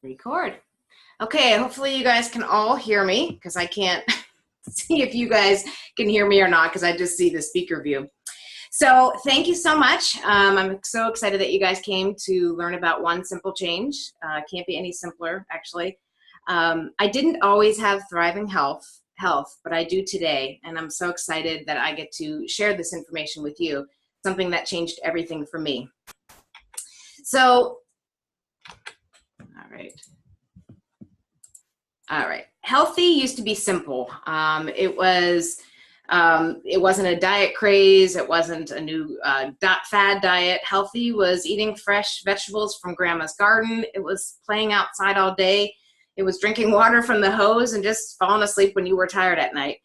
Record. Okay, hopefully you guys can all hear me because I can't see if you guys can hear me or not because I just see the speaker view. So thank you so much. I'm so excited that you guys came to learn about one simple change. Can't be any simpler, actually. I didn't always have thriving health, but I do today, and I'm so excited that I get to share this information with you, something that changed everything for me. So, all right. Healthy used to be simple. It wasn't a diet craze. It wasn't a new fad diet. Healthy was eating fresh vegetables from grandma's garden. It was playing outside all day. It was drinking water from the hose and just falling asleep when you were tired at night.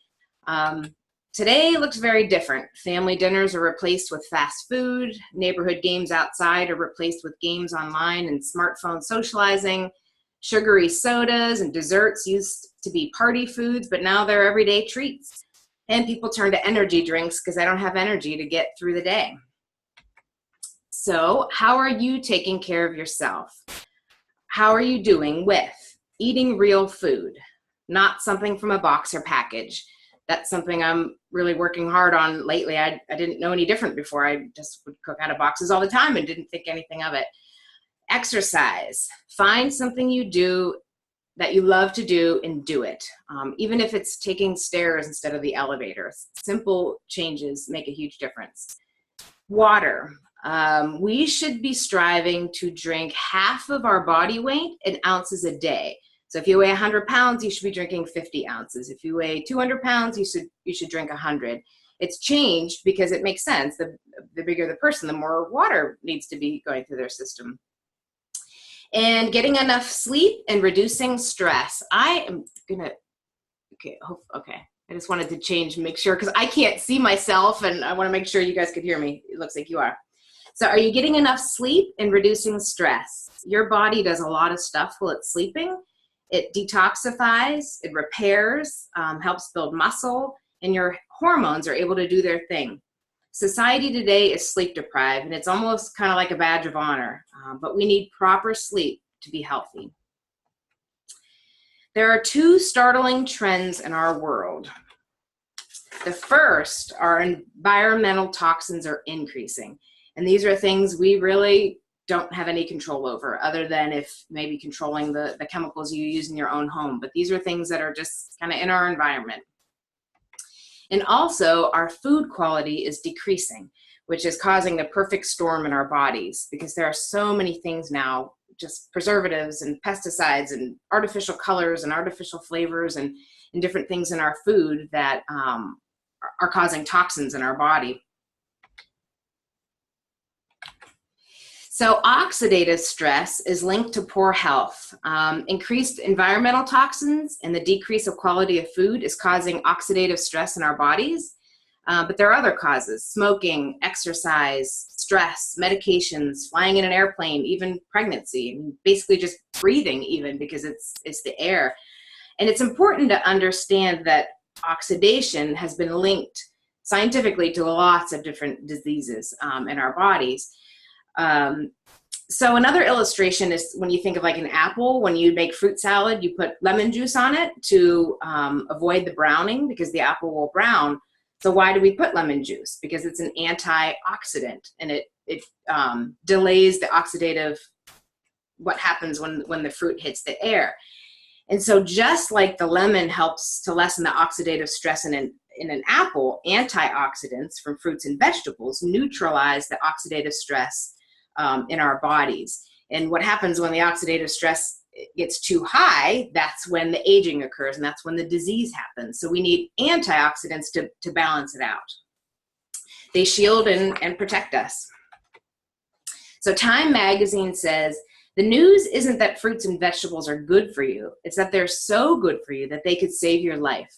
Today looks very different. Family dinners are replaced with fast food. Neighborhood games outside are replaced with games online and smartphone socializing. Sugary sodas and desserts used to be party foods, but now they're everyday treats. And people turn to energy drinks because they don't have energy to get through the day. So, how are you taking care of yourself? How are you doing with eating real food, not something from a box or package? That's something I'm really working hard on lately. I didn't know any different before. I just would cook out of boxes all the time and didn't think anything of it. Exercise. Find something you do that you love to do and do it. Even if it's taking stairs instead of the elevator. Simple changes make a huge difference. Water. We should be striving to drink half of our body weight in ounces a day. So if you weigh 100 pounds, you should be drinking 50 ounces. If you weigh 200 pounds, you should drink 100. It's changed because it makes sense. The bigger the person, the more water needs to be going through their system. And getting enough sleep and reducing stress. I just wanted to change, make sure, because I can't see myself and I want to make sure you guys could hear me. It looks like you are. So are you getting enough sleep and reducing stress? Your body does a lot of stuff while it's sleeping. It detoxifies, it repairs, helps build muscle, and your hormones are able to do their thing. Society today is sleep deprived, and it's almost kind of like a badge of honor, but we need proper sleep to be healthy. There are two startling trends in our world. The first are environmental toxins are increasing, and these are things we really don't have any control over, other than if maybe controlling the chemicals you use in your own home, but these are things that are just kind of in our environment. And also, our food quality is decreasing, which is causing the perfect storm in our bodies because there are so many things now, just preservatives and pesticides and artificial colors and artificial flavors and different things in our food that are causing toxins in our body. So oxidative stress is linked to poor health. Increased environmental toxins and the decrease of quality of food is causing oxidative stress in our bodies. But there are other causes: smoking, exercise, stress, medications, flying in an airplane, even pregnancy, and basically just breathing even because it's the air. And it's important to understand that oxidation has been linked scientifically to lots of different diseases in our bodies. So another illustration is when you think of like an apple, when you make fruit salad, you put lemon juice on it to avoid the browning because the apple will brown. So why do we put lemon juice? Because it's an antioxidant and it delays the oxidative, what happens when the fruit hits the air. And so just like the lemon helps to lessen the oxidative stress in an apple, antioxidants from fruits and vegetables neutralize the oxidative stress in our bodies. And what happens when the oxidative stress gets too high, that's when the aging occurs and that's when the disease happens. So we need antioxidants to balance it out. They shield and protect us. So Time magazine says, the news isn't that fruits and vegetables are good for you, it's that they're so good for you that they could save your life.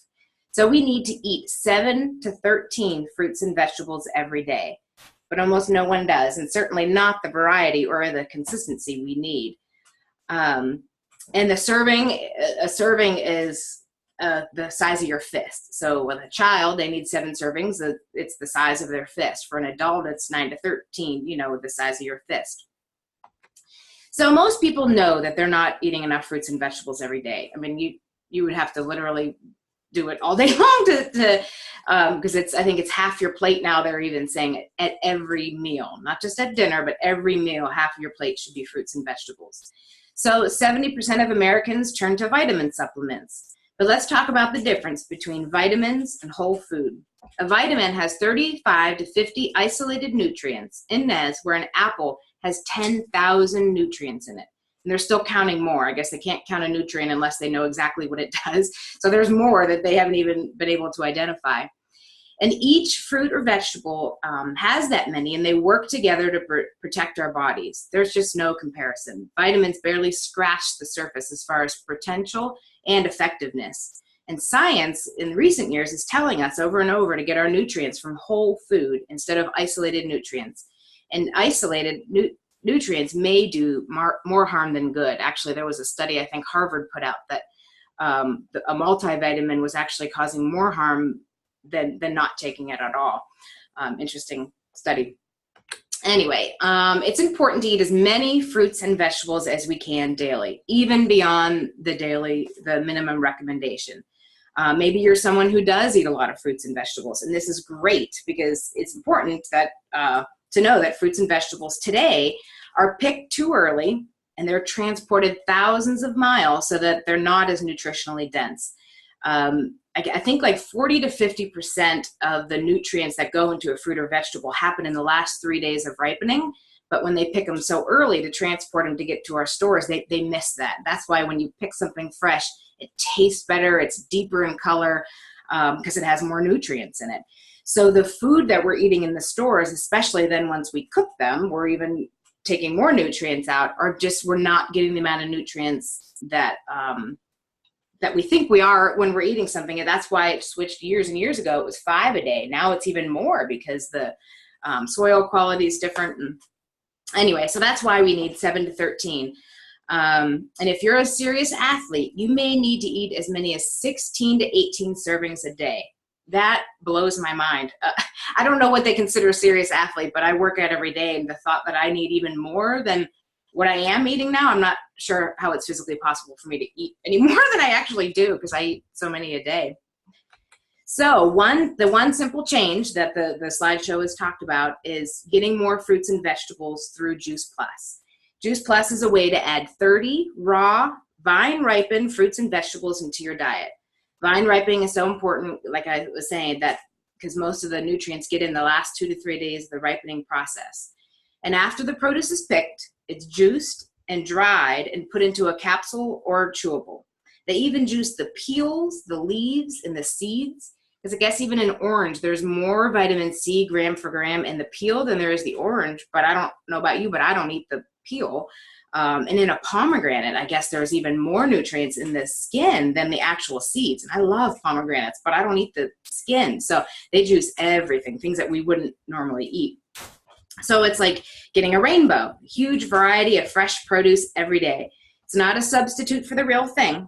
So we need to eat 7 to 13 fruits and vegetables every day. But almost no one does, and certainly not the variety or the consistency we need. And a serving is the size of your fist. So with a child, they need 7 servings. It's the size of their fist. For an adult, it's 9 to 13, the size of your fist. So most people know that they're not eating enough fruits and vegetables every day. I mean, you would have to literally do it all day long to because I think it's half your plate now. They're even saying at every meal, not just at dinner, but every meal, half of your plate should be fruits and vegetables. So 70% of Americans turn to vitamin supplements. But let's talk about the difference between vitamins and whole food. A vitamin has 35 to 50 isolated nutrients in NES, where an apple has 10,000 nutrients in it. And they're still counting more. I guess they can't count a nutrient unless they know exactly what it does. So there's more that they haven't even been able to identify. And each fruit or vegetable has that many, and they work together to protect our bodies. There's just no comparison. Vitamins barely scratch the surface as far as potential and effectiveness. And science in recent years is telling us over and over to get our nutrients from whole food instead of isolated nutrients. And isolated nutrients may do more harm than good. Actually, there was a study I think Harvard put out that a multivitamin was actually causing more harm than not taking it at all. Interesting study. Anyway, it's important to eat as many fruits and vegetables as we can daily, even beyond the minimum recommendation. Maybe you're someone who does eat a lot of fruits and vegetables, and this is great because it's important that to know that fruits and vegetables today are picked too early and they're transported thousands of miles so that they're not as nutritionally dense. I think like 40 to 50% of the nutrients that go into a fruit or vegetable happen in the last 3 days of ripening. But when they pick them so early to transport them to get to our stores, they miss that. That's why when you pick something fresh, it tastes better, it's deeper in color because it has more nutrients in it. So the food that we're eating in the stores, especially then once we cook them, we're even taking more nutrients out, or just we're not getting the amount of nutrients that we think we are when we're eating something. And that's why it switched years and years ago. It was 5 a day. Now it's even more because the soil quality is different. And anyway, so that's why we need 7 to 13. And if you're a serious athlete, you may need to eat as many as 16 to 18 servings a day. That blows my mind. I don't know what they consider a serious athlete, but I work out every day, and the thought that I need even more than what I am eating now, I'm not sure how it's physically possible for me to eat any more than I actually do because I eat so many a day. So the one simple change that the slideshow has talked about is getting more fruits and vegetables through Juice Plus. Juice Plus is a way to add 30 raw, vine-ripened fruits and vegetables into your diet. Vine ripening is so important, like I was saying, that because most of the nutrients get in the last 2 to 3 days of the ripening process. And after the produce is picked, it's juiced and dried and put into a capsule or chewable. They even juice the peels, the leaves, and the seeds. Because I guess even in orange, there's more vitamin C gram for gram in the peel than there is the orange. But I don't know about you, but I don't eat the peel. And in a pomegranate, I guess there's even more nutrients in the skin than the actual seeds. And I love pomegranates, but I don't eat the skin. So they juice everything, things that we wouldn't normally eat. So it's like getting a rainbow, huge variety of fresh produce every day. It's not a substitute for the real thing.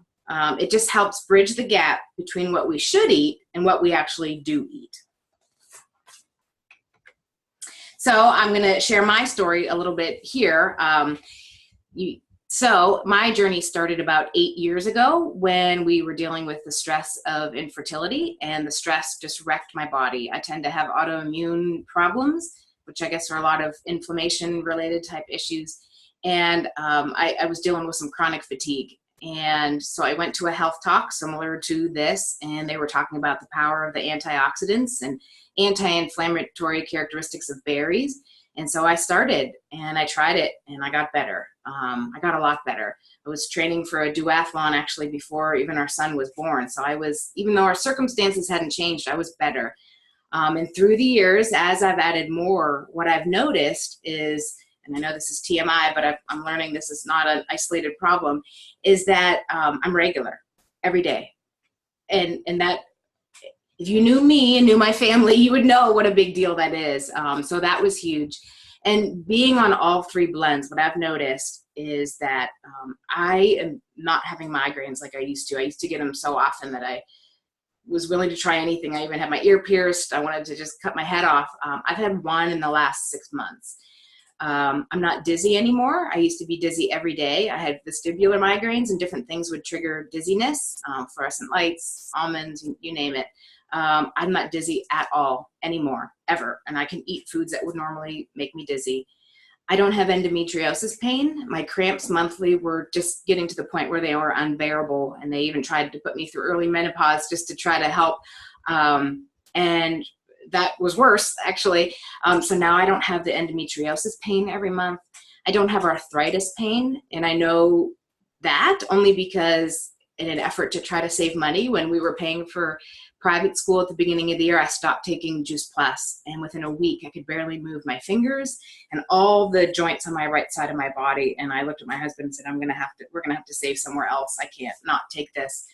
It just helps bridge the gap between what we should eat and what we actually do eat. So I'm going to share my story a little bit here. So my journey started about 8 years ago when we were dealing with the stress of infertility, and the stress just wrecked my body. I tend to have autoimmune problems, which I guess are a lot of inflammation related type issues. And I was dealing with some chronic fatigue. And so I went to a health talk similar to this, and they were talking about the power of the antioxidants and anti-inflammatory characteristics of berries. And so I started and I tried it and I got better. I got a lot better. I was training for a duathlon actually before even our son was born. So I was, even though our circumstances hadn't changed, I was better. And through the years, as I've added more, what I've noticed is, and I know this is TMI, but I'm learning this is not an isolated problem, is that I'm regular every day. And that, if you knew me and knew my family, you would know what a big deal that is. So that was huge. And being on all 3 blends, what I've noticed is that I am not having migraines like I used to. I used to get them so often that I was willing to try anything. I even had my ear pierced. I wanted to just cut my head off. I've had one in the last 6 months. I'm not dizzy anymore. I used to be dizzy every day. I had vestibular migraines and different things would trigger dizziness, fluorescent lights, almonds, you name it. I'm not dizzy at all anymore, ever. And I can eat foods that would normally make me dizzy. I don't have endometriosis pain. My cramps monthly were just getting to the point where they were unbearable. And they even tried to put me through early menopause just to try to help. And that was worse, actually. So now I don't have the endometriosis pain every month. I don't have arthritis pain. And I know that only because in an effort to try to save money, when we were paying for private school at the beginning of the year, I stopped taking Juice Plus. And within a week, I could barely move my fingers and all the joints on my right side of my body. And I looked at my husband and said, we're going to have to save somewhere else. I can't not take this.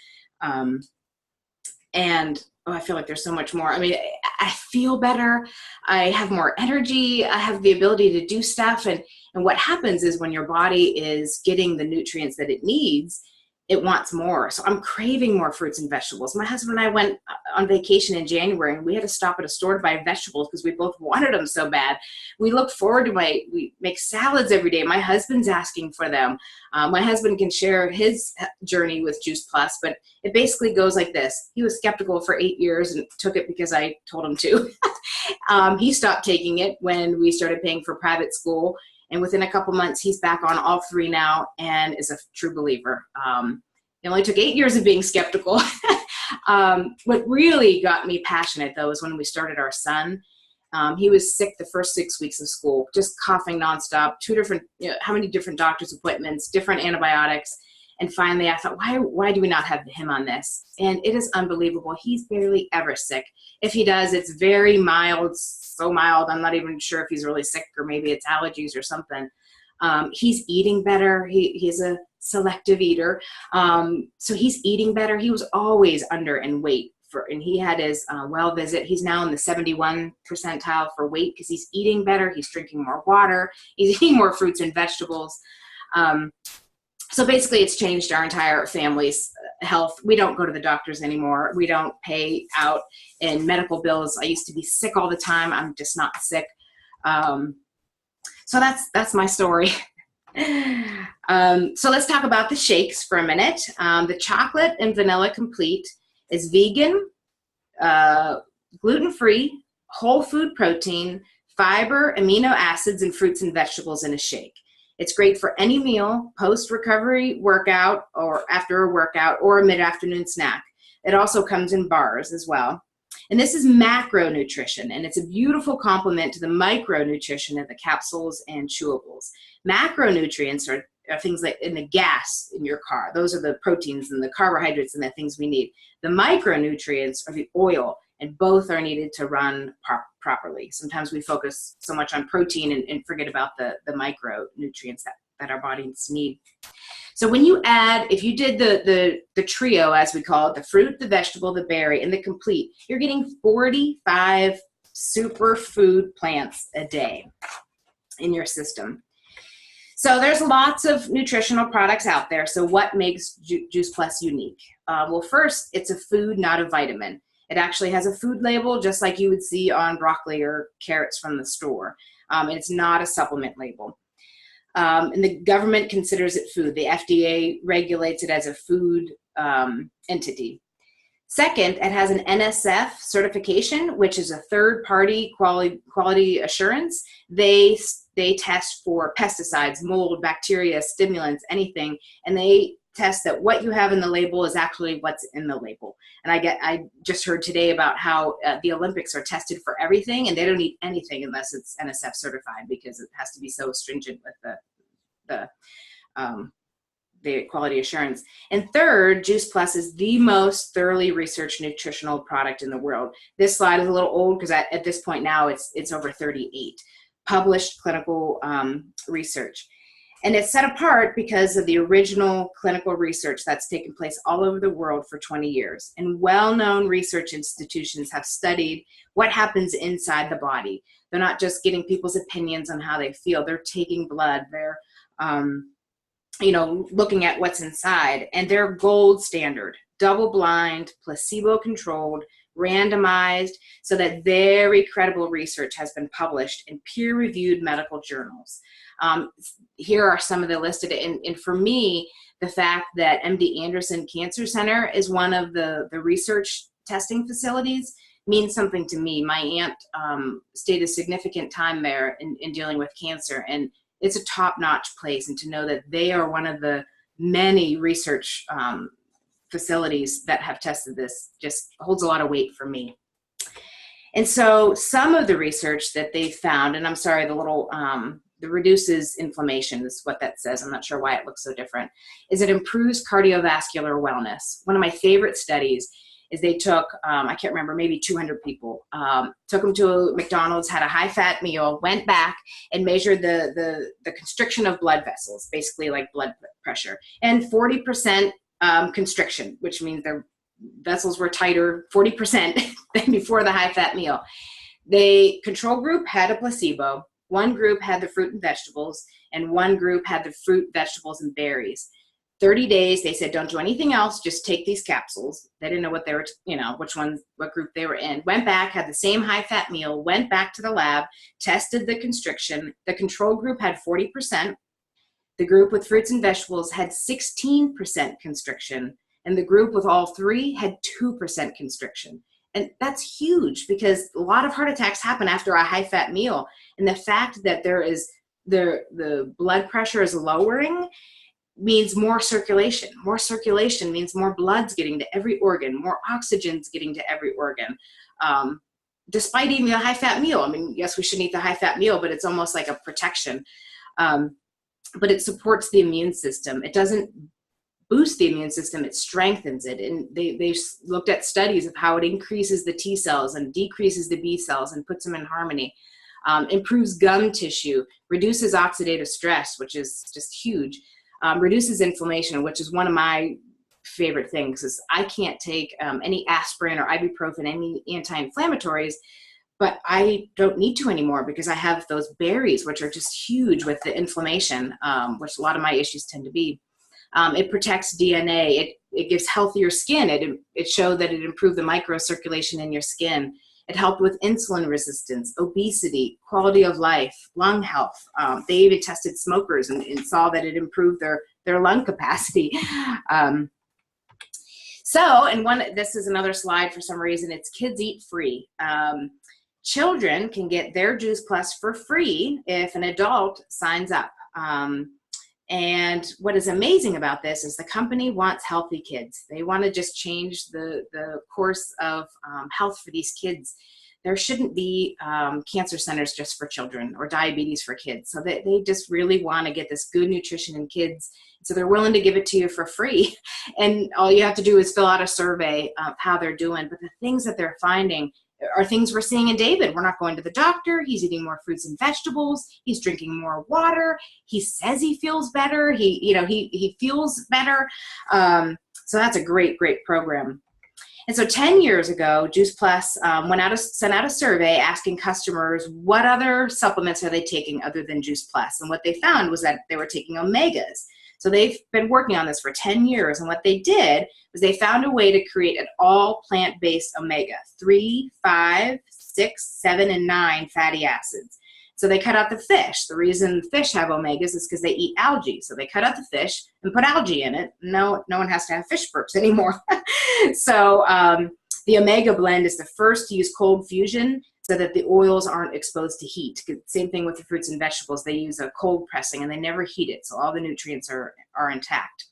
I feel like there's so much more. I mean, I feel better. I have more energy. I have the ability to do stuff. And what happens is when your body is getting the nutrients that it needs, it wants more. So I'm craving more fruits and vegetables. My husband and I went on vacation in January and we had to stop at a store to buy vegetables because we both wanted them so bad. We look forward to we make salads every day. My husband's asking for them. My husband can share his journey with Juice Plus, but it basically goes like this. He was skeptical for 8 years and took it because I told him to. He stopped taking it when we started paying for private school. And within a couple months, he's back on all 3 now and is a true believer. It only took 8 years of being skeptical. What really got me passionate, though, is when we started our son. He was sick the first 6 weeks of school, just coughing nonstop, how many different doctor's appointments, different antibiotics. And finally, I thought, why do we not have him on this? And it is unbelievable. He's barely ever sick. If he does, it's very mild, so mild. I'm not even sure if he's really sick or maybe it's allergies or something. He's eating better. He's a selective eater. So he's eating better. He was always under in weight and he had his well visit. He's now in the 71 percentile for weight because he's eating better. He's drinking more water. He's eating more fruits and vegetables. So basically it's changed our entire family's health. We don't go to the doctors anymore. We don't pay out in medical bills. I used to be sick all the time. I'm just not sick. So that's my story. So let's talk about the shakes for a minute. The chocolate and vanilla complete is vegan, gluten-free, whole food protein, fiber, amino acids, and fruits and vegetables in a shake. It's great for any meal, post-recovery workout, or after a workout, or a mid-afternoon snack. It also comes in bars as well. And this is macronutrition, and it's a beautiful complement to the micronutrition of the capsules and chewables. Macronutrients are things like in the gas in your car. Those are the proteins and the carbohydrates and the things we need. The micronutrients are the oil, and both are needed to run properly. Sometimes we focus so much on protein and forget about the micronutrients that our bodies need. So when you add, if you did the trio, as we call it, the fruit, the vegetable, the berry, and the complete, you're getting 45 superfood plants a day in your system. So there's lots of nutritional products out there. So what makes Juice Plus unique? Well, first, it's a food, not a vitamin. It actually has a food label, just like you would see on broccoli or carrots from the store. It's not a supplement label. And the government considers it food. The FDA regulates it as a food entity. Second, it has an NSF certification, which is a third-party quality assurance. They test for pesticides, mold, bacteria, stimulants, anything, and they test that what you have in the label is actually what's in the label. And I just heard today about how the Olympics are tested for everything, and they don't eat anything unless it's NSF certified because it has to be so stringent with the quality assurance. And third, Juice Plus is the most thoroughly researched nutritional product in the world. This slide is a little old because at this point now it's over 38 published clinical research. And it's set apart because of the original clinical research that's taken place all over the world for 20 years. And well-known research institutions have studied what happens inside the body. They're not just getting people's opinions on how they feel. They're taking blood. They're looking at what's inside. And they're gold standard, double-blind, placebo-controlled, randomized, so that very credible research has been published in peer-reviewed medical journals. Here are some of the listed, and for me, the fact that MD Anderson Cancer Center is one of the research testing facilities means something to me. My aunt stayed a significant time there in dealing with cancer, and it's a top-notch place, and to know that they are one of the many research facilities that have tested this just holds a lot of weight for me. And so some of the research that they found, and I'm sorry, the little, the reduces inflammation is what that says. I'm not sure why it looks so different, is it improves cardiovascular wellness. One of my favorite studies is they took, I can't remember, maybe 200 people, took them to a McDonald's, had a high-fat meal, went back and measured the constriction of blood vessels, basically like blood pressure, and 40% constriction, which means their vessels were tighter 40% than before the high-fat meal. The control group had a placebo, one group had the fruit and vegetables, and one group had the fruit, vegetables, and berries. 30 days, they said, don't do anything else, just take these capsules. They didn't know what they were, what group they were in. Went back, had the same high-fat meal, went back to the lab, tested the constriction. The control group had 40%. The group with fruits and vegetables had 16% constriction, and the group with all three had 2% constriction. And that's huge because a lot of heart attacks happen after a high-fat meal. And the fact that the blood pressure is lowering means more circulation. More circulation means more blood's getting to every organ, more oxygen's getting to every organ. Despite eating a high-fat meal, I mean, yes, we shouldn't eat the high-fat meal, but it's almost like a protection. But it supports the immune system. It doesn't boost the immune system, it strengthens it. And they looked at studies of how it increases the T cells and decreases the B cells and puts them in harmony. Improves gum tissue, reduces oxidative stress, which is just huge. Reduces inflammation, which is one of my favorite things, is I can't take any aspirin or ibuprofen, any anti-inflammatories, but I don't need to anymore because I have those berries, which are just huge with the inflammation, which a lot of my issues tend to be. It protects DNA. It gives healthier skin. It showed that it improved the microcirculation in your skin. It helped with insulin resistance, obesity, quality of life, lung health. They even tested smokers and saw that it improved their lung capacity. This is another slide for some reason. It's Kids Eat Free. Children can get their Juice Plus for free if an adult signs up. And what is amazing about this is the company wants healthy kids. They want to just change the course of health for these kids. There shouldn't be cancer centers just for children or diabetes for kids. So they just really want to get this good nutrition in kids. So they're willing to give it to you for free. And all you have to do is fill out a survey of how they're doing. But the things that they're finding are things we're seeing in David. We're not going to the doctor. He's eating more fruits and vegetables. He's drinking more water. He says he feels better. He feels better. So that's a great, great program. And so 10 years ago, Juice Plus sent out a survey asking customers what other supplements are they taking other than Juice Plus. And what they found was that they were taking omegas. So they've been working on this for 10 years. And what they did was they found a way to create an all plant-based omega, 3, 5, 6, 7, and 9 fatty acids. So they cut out the fish. The reason fish have omegas is because they eat algae. So they cut out the fish and put algae in it. No one has to have fish burps anymore. So the omega blend is the first to use cold fusion so that the oils aren't exposed to heat. Same thing with the fruits and vegetables. They use a cold pressing and they never heat it, so all the nutrients are intact.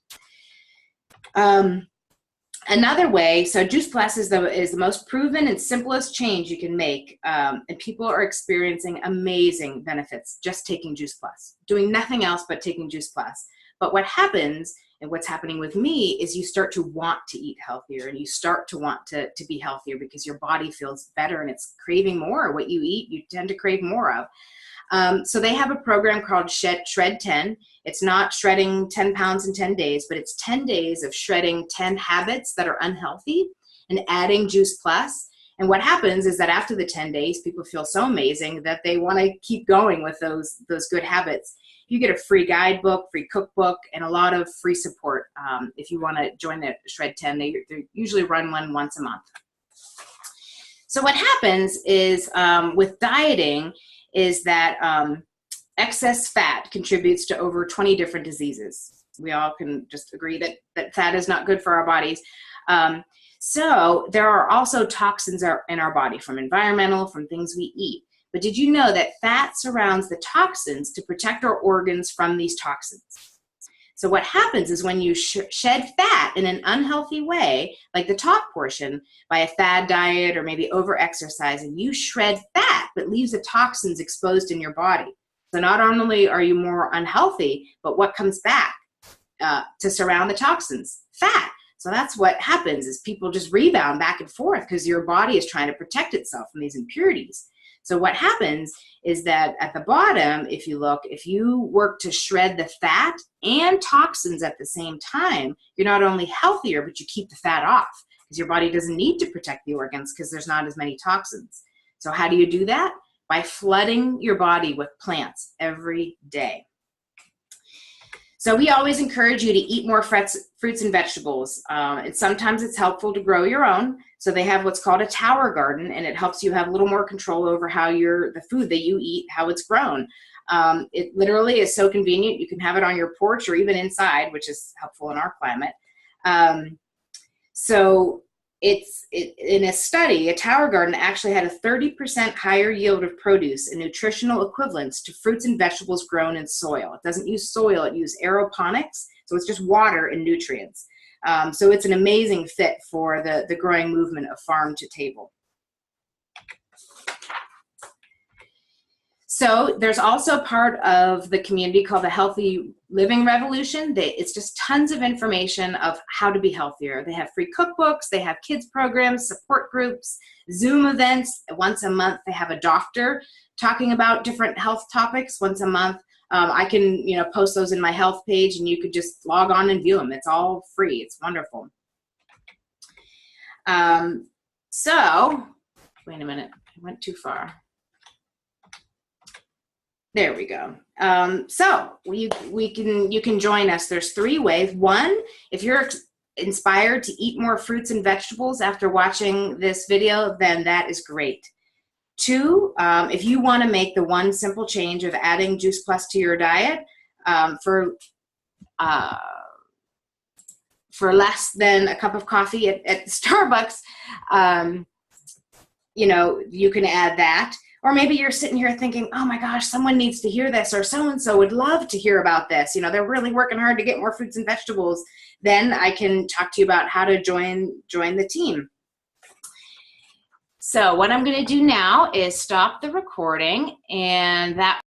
Another way, so Juice Plus is the most proven and simplest change you can make, and people are experiencing amazing benefits just taking Juice Plus, doing nothing else but taking Juice Plus. But what happens, and what's happening with me, is you start to want to eat healthier and you start to want to be healthier because your body feels better and it's craving more. What you eat, you tend to crave more of. So they have a program called Shred 10. It's not shredding 10 pounds in 10 days, but it's 10 days of shredding 10 habits that are unhealthy and adding Juice Plus. And what happens is that after the 10 days, people feel so amazing that they want to keep going with those good habits. You get a free guidebook, free cookbook, and a lot of free support if you want to join the Shred 10. They usually run one once a month. So what happens is with dieting is that excess fat contributes to over 20 different diseases. We all can just agree that fat is not good for our bodies. So there are also toxins in our body from environmental, from things we eat. But did you know that fat surrounds the toxins to protect our organs from these toxins? So what happens is when you shed fat in an unhealthy way, like the top portion, by a fad diet or maybe over-exercising, you shred fat, but leaves the toxins exposed in your body. So not only are you more unhealthy, but what comes back to surround the toxins? Fat. So that's what happens is people just rebound back and forth because your body is trying to protect itself from these impurities. So what happens is that at the bottom, if you work to shred the fat and toxins at the same time, you're not only healthier, but you keep the fat off because your body doesn't need to protect the organs because there's not as many toxins. So how do you do that? By flooding your body with plants every day. So we always encourage you to eat more fruits and vegetables. Sometimes it's helpful to grow your own. So they have what's called a tower garden, and it helps you have a little more control over how the food that you eat, how it's grown. It literally is so convenient. You can have it on your porch or even inside, which is helpful in our climate. In a study, a tower garden actually had a 30% higher yield of produce and nutritional equivalents to fruits and vegetables grown in soil. It doesn't use soil, it uses aeroponics, so it's just water and nutrients. So it's an amazing fit for the growing movement of farm to table. So there's also part of the community called the Healthy Living Revolution. It's just tons of information of how to be healthier. They have free cookbooks, they have kids programs, support groups, Zoom events. Once a month, they have a doctor talking about different health topics once a month. I can post those in my health page, and you could just log on and view them. It's all free. It's wonderful. So, wait a minute. I went too far. There we go. So you can join us. There's 3 ways. 1, if you're inspired to eat more fruits and vegetables after watching this video, then that is great. 2, if you want to make the one simple change of adding Juice Plus to your diet for less than a cup of coffee at Starbucks, you can add that. Or maybe you're sitting here thinking, oh my gosh, someone needs to hear this, or so-and-so would love to hear about this. They're really working hard to get more fruits and vegetables. Then I can talk to you about how to join the team. So what I'm going to do now is stop the recording, and that